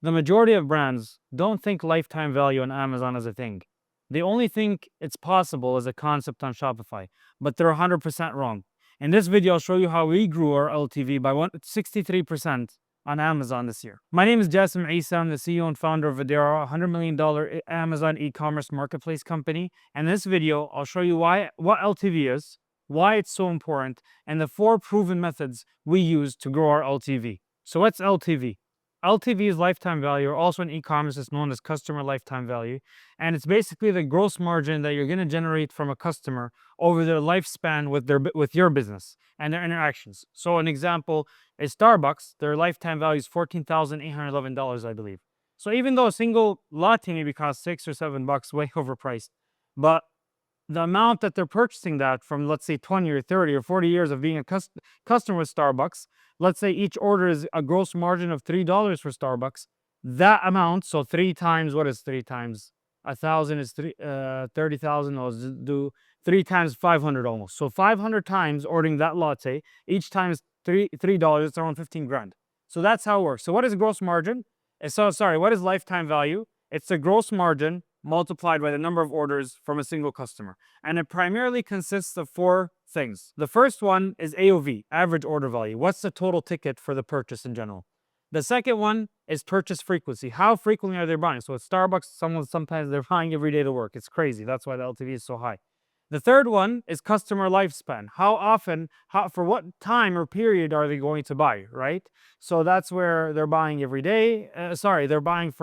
The majority of brands don't think lifetime value on Amazon is a thing. They only think it's possible as a concept on Shopify, but they're 100% wrong. In this video, I'll show you how we grew our LTV by 63% on Amazon this year. My name is Jassim Isa. I'm the CEO and founder of Voadera, a $100 million Amazon e-commerce marketplace company. And in this video, I'll show you what LTV is, why it's so important, and the 4 proven methods we use to grow our LTV. So what's LTV? LTV is lifetime value, or also in e-commerce it's known as customer lifetime value. And it's basically the gross margin that you're going to generate from a customer over their lifespan with your business and their interactions. So an example is Starbucks. Their lifetime value is $14,811, I believe. So even though a single latte maybe costs $6 or $7, way overpriced, but the amount that they're purchasing that from, let's say 20 or 30 or 40 years of being a customer with Starbucks, let's say each order is a gross margin of $3 for Starbucks. That amount, so 3 times, what is 3 times 1,000 is 30,000. I'll do 3 times 500 almost. So 500 times ordering that latte, each time is $3, it's around 15 grand. So that's how it works. So what is gross margin? What is lifetime value? It's the gross margin multiplied by the number of orders from a single customer. And it primarily consists of 4 things. The first one is AOV, average order value. What's the total ticket for the purchase in general? The second one is purchase frequency. How frequently are they buying? So at Starbucks, sometimes they're buying every day to work. It's crazy. That's why the LTV is so high. The third one is customer lifespan. How often, for what time or period are they going to buy, right? So that's where they're buying every day. They're buying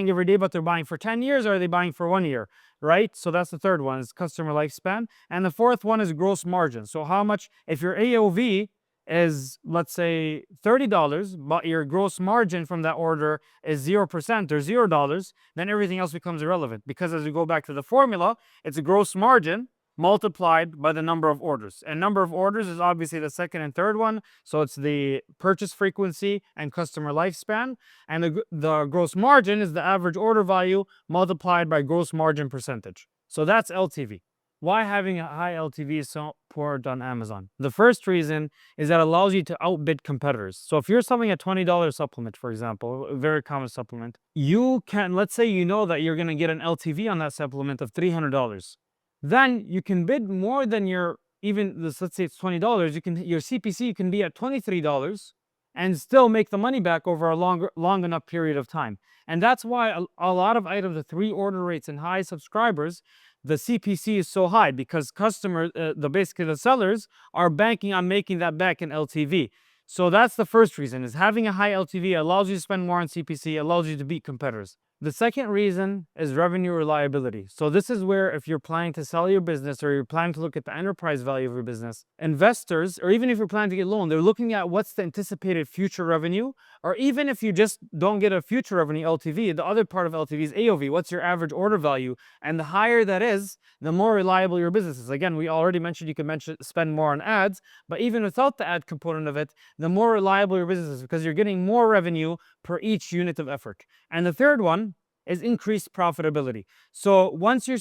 every day, but they're buying for 10 years, or are they buying for 1 year, right? So that's the third one, is customer lifespan. And the fourth one is gross margin. So how much, if your AOV is, let's say, $30, but your gross margin from that order is 0% or $0, then everything else becomes irrelevant. Because as we go back to the formula, it's a gross margin multiplied by the number of orders. And number of orders is obviously the second and third one. So it's the purchase frequency and customer lifespan. And the gross margin is the average order value multiplied by gross margin percentage. So that's LTV. Why having a high LTV is so important on Amazon? The first reason is that it allows you to outbid competitors. So if you're selling a $20 supplement, for example, a very common supplement, you can, let's say you know that you're going to get an LTV on that supplement of $300. Then you can bid more than let's say it's $20, your CPC can be at $23 and still make the money back over a long enough period of time. And that's why a lot of items with 3 order rates and high subscribers, the CPC is so high, because customers, basically the sellers, are banking on making that back in LTV. So that's the first reason, is having a high LTV allows you to spend more on CPC, allows you to beat competitors. The second reason is revenue reliability. So this is where, if you're planning to sell your business, or you're planning to look at the enterprise value of your business, investors, or even if you're planning to get a loan, they're looking at what's the anticipated future revenue. Or even if you just don't get a future revenue LTV, the other part of LTV is AOV. What's your average order value? And the higher that is, the more reliable your business is. Again, we already mentioned you can spend more on ads, but even without the ad component of it, the more reliable your business is, because you're getting more revenue per each unit of effort. And the third one is increased profitability. So once you're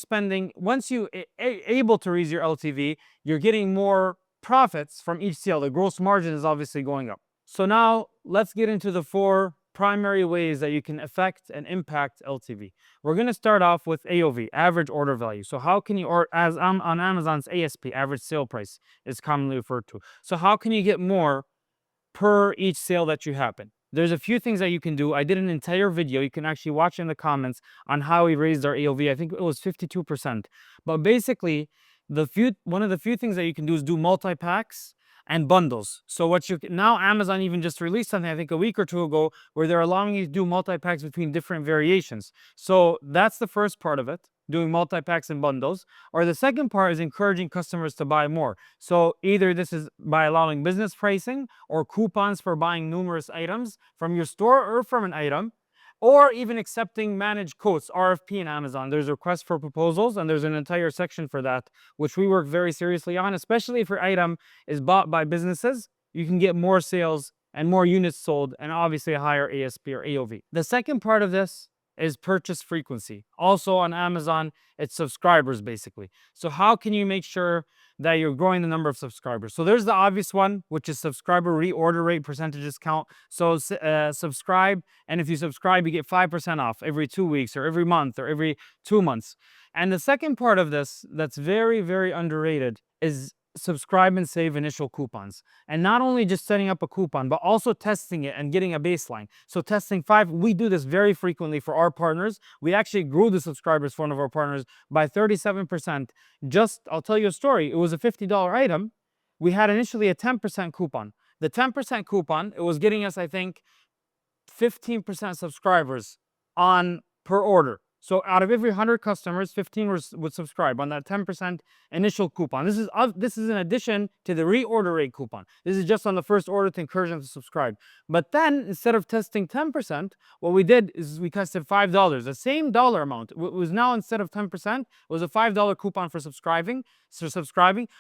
able to raise your LTV, you're getting more profits from each sale. The gross margin is obviously going up. So now let's get into the 4 primary ways that you can affect and impact LTV. We're going to start off with AOV, average order value. So how can you, or as on Amazon's ASP, average sale price is commonly referred to. So how can you get more per each sale that you happen? There's a few things that you can do. I did an entire video. You can actually watch in the comments on how we raised our AOV. I think it was 52%. But basically, one of the few things that you can do is do multi-packs and bundles. So now Amazon even just released something, I think a week or 2 ago, where they're allowing you to do multi-packs between different variations. So that's the first part of it, doing multi-packs and bundles. Or the second part is encouraging customers to buy more. So either this is by allowing business pricing or coupons for buying numerous items from your store or from an item, or even accepting managed quotes, RFP in Amazon. There's requests for proposals, and there's an entire section for that, which we work very seriously on, especially if your item is bought by businesses. You can get more sales and more units sold, and obviously a higher ASP or AOV. The second part of this is purchase frequency. Also on Amazon, it's subscribers basically. So how can you make sure that you're growing the number of subscribers? So there's the obvious one, which is subscriber reorder rate percentage discount. So subscribe, and if you subscribe, you get 5% off every 2 weeks or every month or every 2 months. And the second part of this that's very, very underrated is subscribe and save initial coupons. And not only just setting up a coupon, but also testing it and getting a baseline. So testing we do this very frequently for our partners. We actually grew the subscribers for one of our partners by 37%. I'll tell you a story. It was a $50 item. We had initially a 10% coupon. The 10% coupon, it was getting us, I think, 15% subscribers on per order. So out of every 100 customers, 15 would subscribe on that 10% initial coupon. This is in addition to the reorder rate coupon. This is just on the first order to encourage them to subscribe. But then instead of testing 10%, what we did is we tested $5. The same dollar amount. It was now, instead of 10%, it was a $5 coupon for subscribing.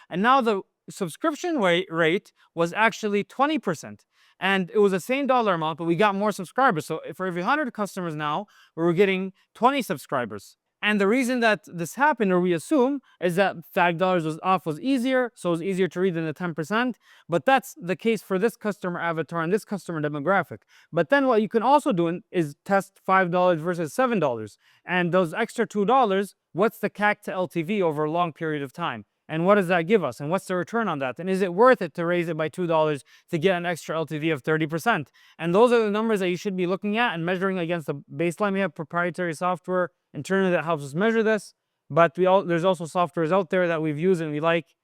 And now the subscription rate was actually 20%. And it was the same dollar amount, but we got more subscribers. So for every 100 customers now, we were getting 20 subscribers. And the reason that this happened, or we assume, is that $5 was easier, so it was easier to read than the 10%. But that's the case for this customer avatar and this customer demographic. But then what you can also do is test $5 versus $7. And those extra $2, what's the CAC to LTV over a long period of time? And what does that give us? And what's the return on that? And is it worth it to raise it by $2 to get an extra LTV of 30%? And those are the numbers that you should be looking at and measuring against the baseline. We have proprietary software internally that helps us measure this. But there's also softwares out there that we've used and we like.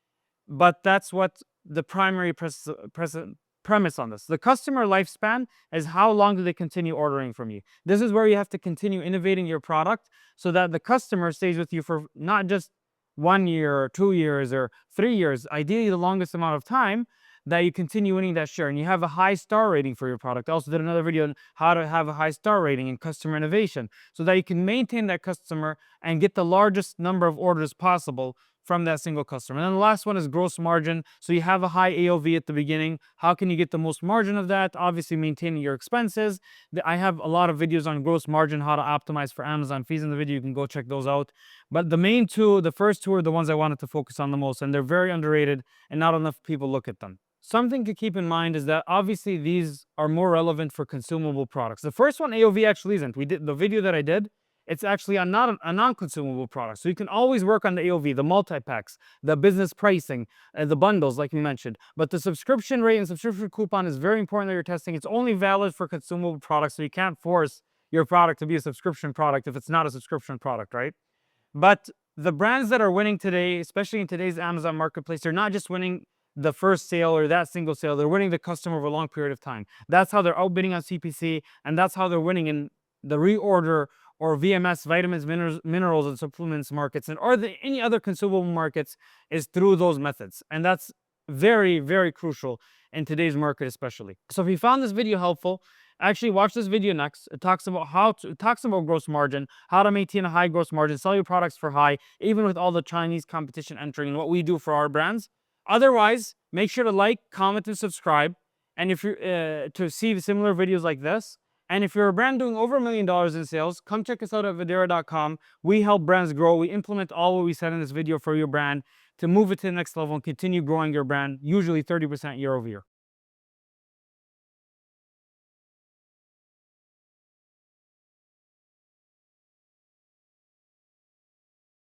But that's what the primary premise on this. The customer lifespan is how long do they continue ordering from you. This is where you have to continue innovating your product so that the customer stays with you for not just 1 year or 2 years or 3 years, ideally the longest amount of time, that you continue winning that share and you have a high star rating for your product. I also did another video on how to have a high star rating in customer innovation so that you can maintain that customer and get the largest number of orders possible from that single customer. And then the last one is gross margin. So you have a high AOV at the beginning. How can you get the most margin of that? Obviously, maintaining your expenses. I have a lot of videos on gross margin, how to optimize for Amazon fees in the video. You can go check those out. But the first two are the ones I wanted to focus on the most, and they're very underrated and not enough people look at them. Something to keep in mind is that obviously these are more relevant for consumable products. The first one, AOV, actually isn't. The video that I did, it's actually a non-consumable product. So you can always work on the AOV, the multi-packs, the business pricing, the bundles like we mentioned. But the subscription rate and subscription coupon is very important that you're testing. It's only valid for consumable products, so you can't force your product to be a subscription product if it's not a subscription product, right? But the brands that are winning today, especially in today's Amazon marketplace, they're not just winning the first sale or that single sale. They're winning the customer over a long period of time. That's how they're outbidding on CPC, and that's how they're winning in the reorder or VMS, vitamins, minerals, and supplements markets, and any other consumable markets, is through those methods. And that's very, very crucial in today's market especially. So if you found this video helpful, actually watch this video next. It talks about gross margin, how to maintain a high gross margin, sell your products for high, even with all the Chinese competition entering, and what we do for our brands. Otherwise, make sure to like, comment, and subscribe. And if you're to see similar videos like this. And if you're a brand doing over $1 million in sales, come check us out at Voadera.com. We help brands grow. We implement all what we said in this video for your brand to move it to the next level and continue growing your brand, usually 30% year over year.